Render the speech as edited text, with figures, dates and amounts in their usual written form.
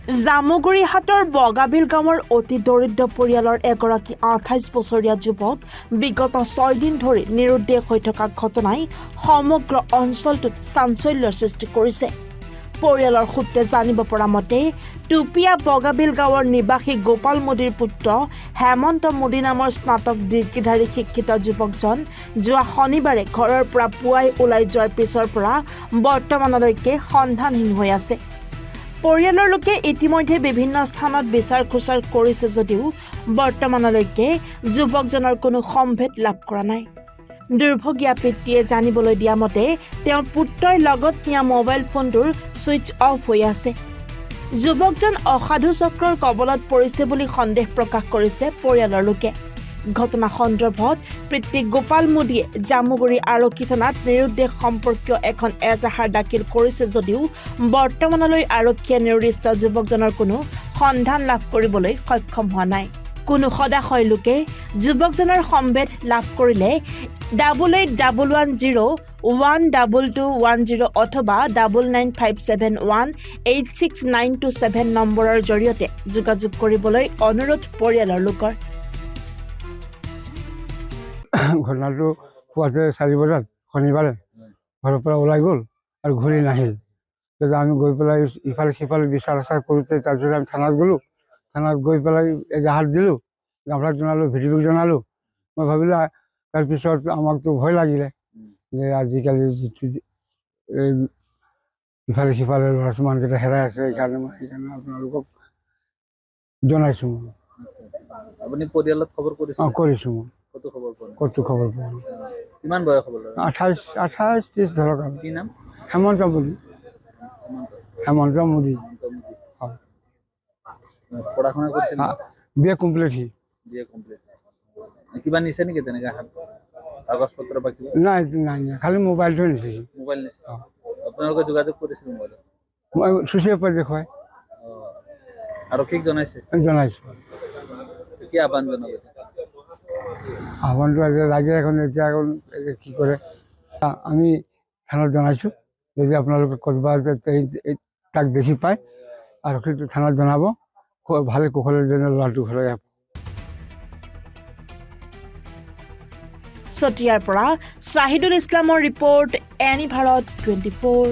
জামুগুৰিহাটৰ বগাবিল গাঁৱৰ অতি দৰিদ্ৰ পৰিয়ালৰ এগৰাকী 28 বছৰীয়া যুৱক বিগত 6 দিন ধৰি নিৰুদ্দেশ হৈ থকা ঘটনাই সমগ্ৰ অঞ্চলটোত চাঞ্চল্যৰ সৃষ্টি কৰিছে। পৰিয়ালৰ সূত্ৰে জানিব পৰা মতে টুপিয়া বগাবিল গাঁৱৰ নিবাসী গোপাল মোদীৰ পুত্ৰ হেমন্ত মোদী নামৰ স্নাতক ডিগ্ৰীধাৰী শিক্ষিত যুৱকজন যোৱা শনিবাৰে ঘৰৰ পৰা পুৱাই ওলাই যোৱাৰ পিছৰ পৰা বৰ্তমানলৈকে সন্ধানহীন হৈ আছে। পৰিয়ালৰ লোকে ইতিমধ্যে বিভিন্ন স্থানত বিচাৰ খোচাৰ কৰিছে যদিও বৰ্তমানলৈকে যুৱকজনৰ কোনো সম্ভেদ লাভ কৰা নাই। দুৰ্ভগীয়া পিতৃয়ে জানিবলৈ দিয়া মতে তেওঁৰ পুত্ৰই লগত নিয়া মোবাইল ফোনটোৰ ছুইচ অফ হৈ আছে। যুৱকজন অসাধু চক্ৰৰ কবলত পৰিছে বুলি সন্দেহ প্ৰকাশ কৰিছে পৰিয়ালৰ লোকে। ঘটনা সন্দৰ্ভত পিতৃ গোপাল মোদীয়ে জামুগুৰি আৰক্ষী থানাত নিৰুদ্দেশ সম্পৰ্কীয় এখন এজাহাৰ দাখিল কৰিছে যদিও বৰ্তমানলৈ আৰক্ষীয়ে নিৰ্দিষ্ট যুৱকজনৰ কোনো সন্ধান লাভ কৰিবলৈ সক্ষম হোৱা নাই। কোনো সদাশয় লোকে যুৱকজনৰ সম্ভেদ লাভ কৰিলে 8811012210 অথবা 9957186927 নম্বৰৰ জৰিয়তে যোগাযোগ কৰিবলৈ অনুৰোধ পৰিয়ালৰ লোকৰ। ঘটনাটো পুৱাতে 4 বজাত শনিবাৰে ঘৰৰ পৰা ওলাই গ'ল আৰু ঘূৰি নাহিল। তেতিয়া আমি গৈ পেলাই ইফালে সিফালে বিচাৰ আচাৰ কৰোঁতে তাৰপিছত আমি থানাত গ'লোঁ। থানাত গৈ পেলাই এজাহাৰ দিলোঁ, গামলাক জনালোঁ, ভিডিঅ'ক জনালোঁ। মই ভাবিলোঁ তাৰপিছত আমাকতো ভয় লাগিলে যে আজিকালি যিটো এই ইফালে সিফালে ল'ৰা ছোৱালীকেইটা হেৰাই আছে, সেইকাৰণে আপোনালোকক জনাইছোঁ। আপুনি পৰিয়ালত খবৰ কৰিছে? অঁ, কৰিছোঁ মই। কতো খবৰ পোৱা নাই? ক'তো খবৰ পোৱা নাই। কিমান বয়স হ'ব? 28-30 ধৰক আৰু। কি নাম? হেমন্ত মোদী। হেমন্ত মোদী। হয়। পঢ়া শুনা কৰিছে? BA কমপ্লিট সি। BA complete. কিবা নিছে নেকি তেনেকৈ কাগজ পত্ৰ বা কিবা? নাই, খালি মোবাইলটো নিছে সি। মোবাইল নিছে? আপোনালোকে যোগাযোগ কৰিছিল মোবাইলত? মই চুচিৰ পৰা দেখুৱাই আৰক্ষীক জনাইছে? জনাইছোঁ। কি আহ্বান জনাব? আহ্বানটো লাগে এখন এতিয়া কি কৰে আমি থানাত জনাইছোঁ। যদি আপোনালোকে ক'ৰবাত তাক দেখি পায় আৰক্ষীটো থানাত জনাব, ভালে কুশলে যেনে ল'ৰাটো ঘৰলৈ আহিব। চতিয়াৰ পৰা শ্বাহিদুল ইছলামৰ ৰিপৰ্ট, এনি ভাৰত 24।